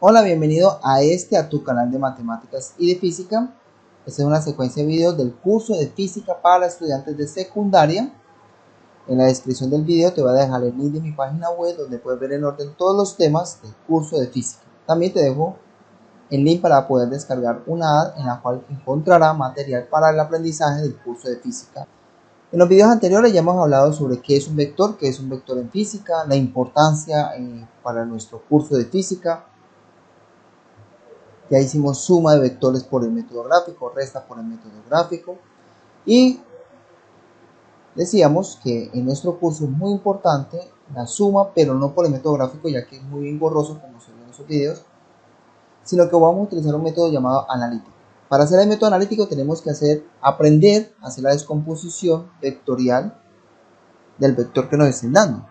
Hola, bienvenido a tu canal de matemáticas y de física. Esta es una secuencia de videos del curso de física para estudiantes de secundaria. En la descripción del video te voy a dejar el link de mi página web donde puedes ver en orden todos los temas del curso de física. También te dejo el link para poder descargar una app en la cual encontrarás material para el aprendizaje del curso de física. En los videos anteriores ya hemos hablado sobre qué es un vector en física, la importancia para nuestro curso de física. Ya hicimos suma de vectores por el método gráfico, resta por el método gráfico. Y decíamos que en nuestro curso es muy importante la suma, pero no por el método gráfico, ya que es muy engorroso como se ve en esos videos, sino que vamos a utilizar un método llamado analítico. Para hacer el método analítico tenemos que aprender a hacer la descomposición vectorial del vector que nos estén dando.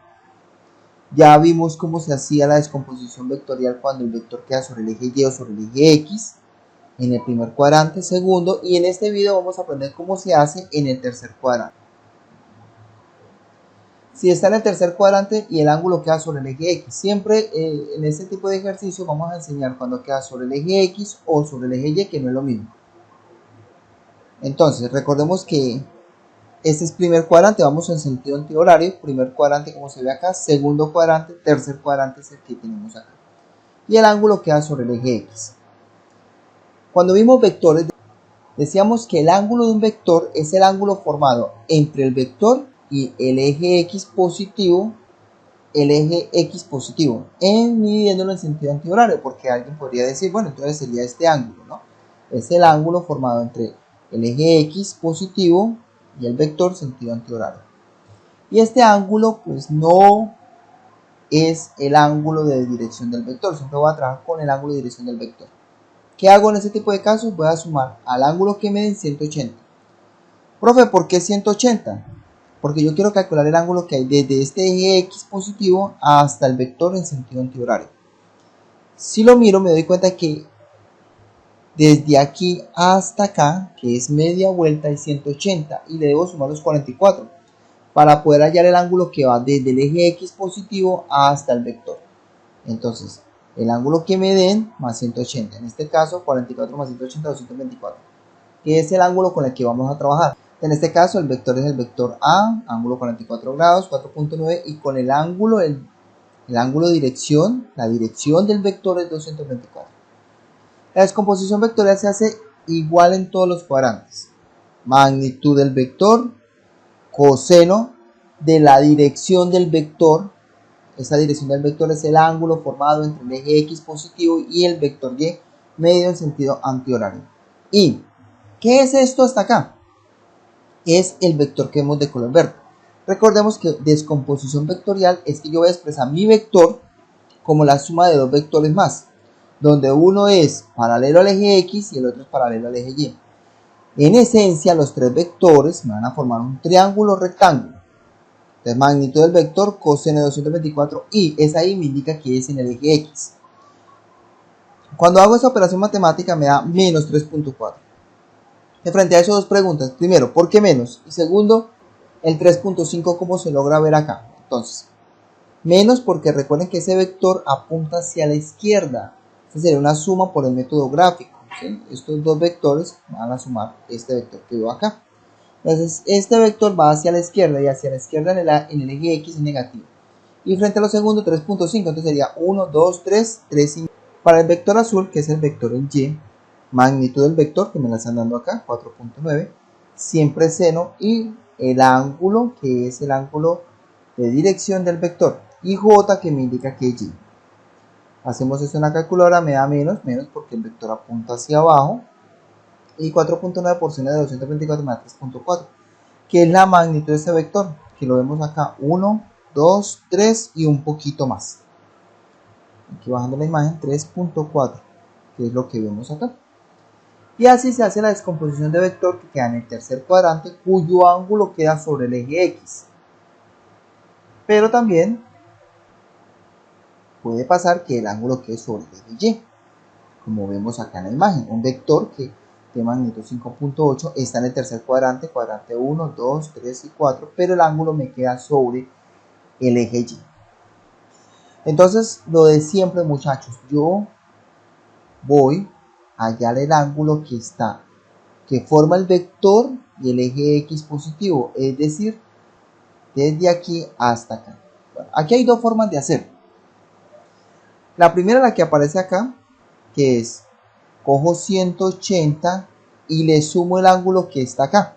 Ya vimos cómo se hacía la descomposición vectorial cuando el vector queda sobre el eje Y o sobre el eje X en el primer cuadrante, segundo, y en este video vamos a aprender cómo se hace en el tercer cuadrante. Si está en el tercer cuadrante y el ángulo queda sobre el eje X, siempre en este tipo de ejercicio vamos a enseñar cuando queda sobre el eje X o sobre el eje Y, que no es lo mismo. Entonces, recordemos que este es primer cuadrante, vamos en sentido antihorario, primer cuadrante como se ve acá, segundo cuadrante, tercer cuadrante es el que tenemos acá. Y el ángulo queda sobre el eje X. Cuando vimos vectores, decíamos que el ángulo de un vector es el ángulo formado entre el vector y el eje X positivo, dividiéndolo en sentido antihorario, porque alguien podría decir, bueno, entonces sería este ángulo, ¿no? Es el ángulo formado entre el eje X positivo y el vector sentido antihorario. Y este ángulo, pues no es el ángulo de dirección del vector, siempre voy a trabajar con el ángulo de dirección del vector. ¿Qué hago en este tipo de casos? Voy a sumar al ángulo que me den 180. Profe, ¿por qué 180? Porque yo quiero calcular el ángulo que hay desde este eje X positivo hasta el vector en sentido antihorario. Si lo miro, me doy cuenta que desde aquí hasta acá, que es media vuelta, es 180 y le debo sumar los 44 para poder hallar el ángulo que va desde el eje X positivo hasta el vector. Entonces, el ángulo que me den más 180, en este caso 44 más 180, 224, que es el ángulo con el que vamos a trabajar. En este caso el vector es el vector A, ángulo 44 grados, 4.9, y con el ángulo de dirección, la dirección del vector es 224. La descomposición vectorial se hace igual en todos los cuadrantes. Magnitud del vector, coseno de la dirección del vector. Esta dirección del vector es el ángulo formado entre el eje X positivo y el vector Y medido en sentido antihorario. ¿Y qué es esto hasta acá? Es el vector que vemos de color verde. Recordemos que descomposición vectorial es que yo voy a expresar mi vector como la suma de dos vectores más, donde uno es paralelo al eje X y el otro es paralelo al eje Y. En esencia, los tres vectores me van a formar un triángulo rectángulo. Entonces, magnitud del vector, coseno de 224, y esa ahí me indica que es en el eje X. Cuando hago esa operación matemática me da menos 3.4. De frente a eso, dos preguntas. Primero, ¿por qué menos? Y segundo, el 3.5, ¿cómo se logra ver acá? Entonces, menos porque recuerden que ese vector apunta hacia la izquierda. Esta sería una suma por el método gráfico, ¿sí? Estos dos vectores van a sumar este vector que veo acá. Entonces, este vector va hacia la izquierda y hacia la izquierda en el eje X es negativo. Y frente a lo segundo, 3.5, entonces sería 1, 2, 3, 3 y... Para el vector azul, que es el vector en Y, magnitud del vector, que me la están dando acá, 4.9, siempre seno, y el ángulo, que es el ángulo de dirección del vector, y J, que me indica que es Y. Hacemos esto en la calculadora, me da menos porque el vector apunta hacia abajo, y 4.9 por seno de 224 me da 3.4, que es la magnitud de este vector, que lo vemos acá, 1, 2, 3 y un poquito más. Aquí bajando la imagen, 3.4, que es lo que vemos acá. Y así se hace la descomposición de vector que queda en el tercer cuadrante, cuyo ángulo queda sobre el eje X. Pero también puede pasar que el ángulo quede sobre el eje Y, como vemos acá en la imagen. Un vector que de magnitud 5.8 está en el tercer cuadrante, cuadrante 1, 2, 3 y 4, pero el ángulo me queda sobre el eje Y. Entonces, lo de siempre, muchachos, yo voy a hallar el ángulo que forma el vector y el eje X positivo, es decir, desde aquí hasta acá. Bueno, aquí hay dos formas de hacer. La primera, la que aparece acá, que es cojo 180 y le sumo el ángulo que está acá.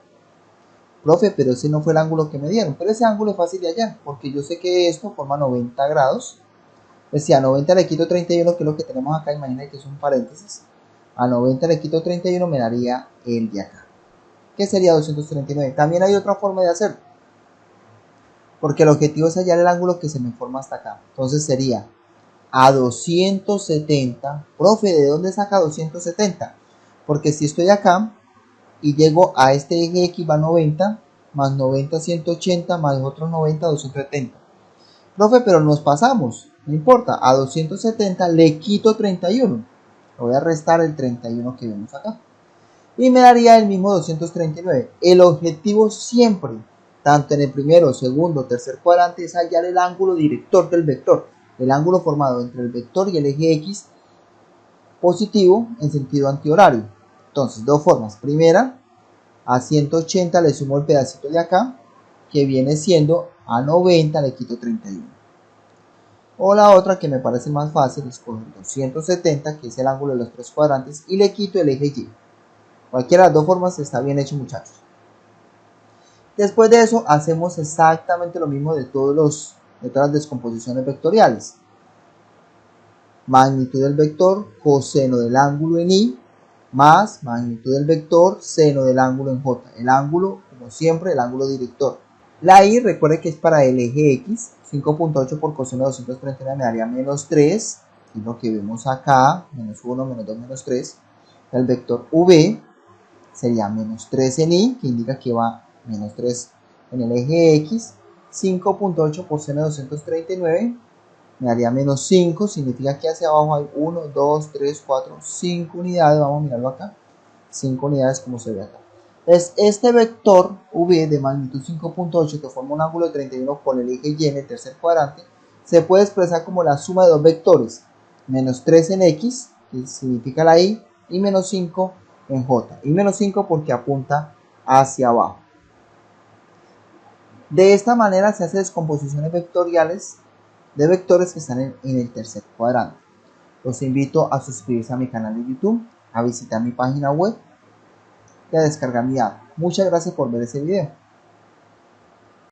Profe, pero ese no fue el ángulo que me dieron. Pero ese ángulo es fácil de hallar, porque yo sé que esto forma 90 grados. Pues si a 90 le quito 31, que es lo que tenemos acá, imaginen que es un paréntesis. A 90 le quito 31, me daría el de acá, que sería 239. También hay otra forma de hacerlo, porque el objetivo es hallar el ángulo que se me forma hasta acá. Entonces sería a 270. Profe, ¿de dónde saca 270? Porque si estoy acá y llego a este eje X, va 90, más 90, 180, más otros 90, 270. Profe, pero nos pasamos, no importa, a 270 le quito 31. Le voy a restar el 31 que vemos acá. Y me daría el mismo 239. El objetivo siempre, tanto en el primero, segundo, tercer cuadrante, es hallar el ángulo director del vector. El ángulo formado entre el vector y el eje X positivo en sentido antihorario. Entonces, dos formas. Primera, a 180 le sumo el pedacito de acá, que viene siendo a 90 le quito 31. O la otra, que me parece más fácil, es con 270, que es el ángulo de los tres cuadrantes, y le quito el eje Y. Cualquiera de las dos formas está bien hecho, muchachos. Después de eso, hacemos exactamente lo mismo de todas las descomposiciones vectoriales. Magnitud del vector, coseno del ángulo en Y, más magnitud del vector, seno del ángulo en J. El ángulo, como siempre, el ángulo director. La Y, recuerde que es para el eje X. 5.8 por coseno de 239 me daría menos 3, y lo que vemos acá, menos 1, menos 2, menos 3. El vector V sería menos 3 en Y, que indica que va menos 3 en el eje X. 5.8 por seno de 239 me daría menos 5, significa que hacia abajo hay 1, 2, 3, 4, 5 unidades. Vamos a mirarlo acá, 5 unidades como se ve acá. Entonces, este vector V de magnitud 5.8, que forma un ángulo de 31 con el eje Y en el tercer cuadrante, se puede expresar como la suma de dos vectores, menos 3 en X, que significa la Y, y menos 5 en J. Y menos 5 porque apunta hacia abajo. De esta manera se hacen descomposiciones vectoriales de vectores que están en el tercer cuadrante. Los invito a suscribirse a mi canal de YouTube, a visitar mi página web y a descargar mi app. Muchas gracias por ver ese video.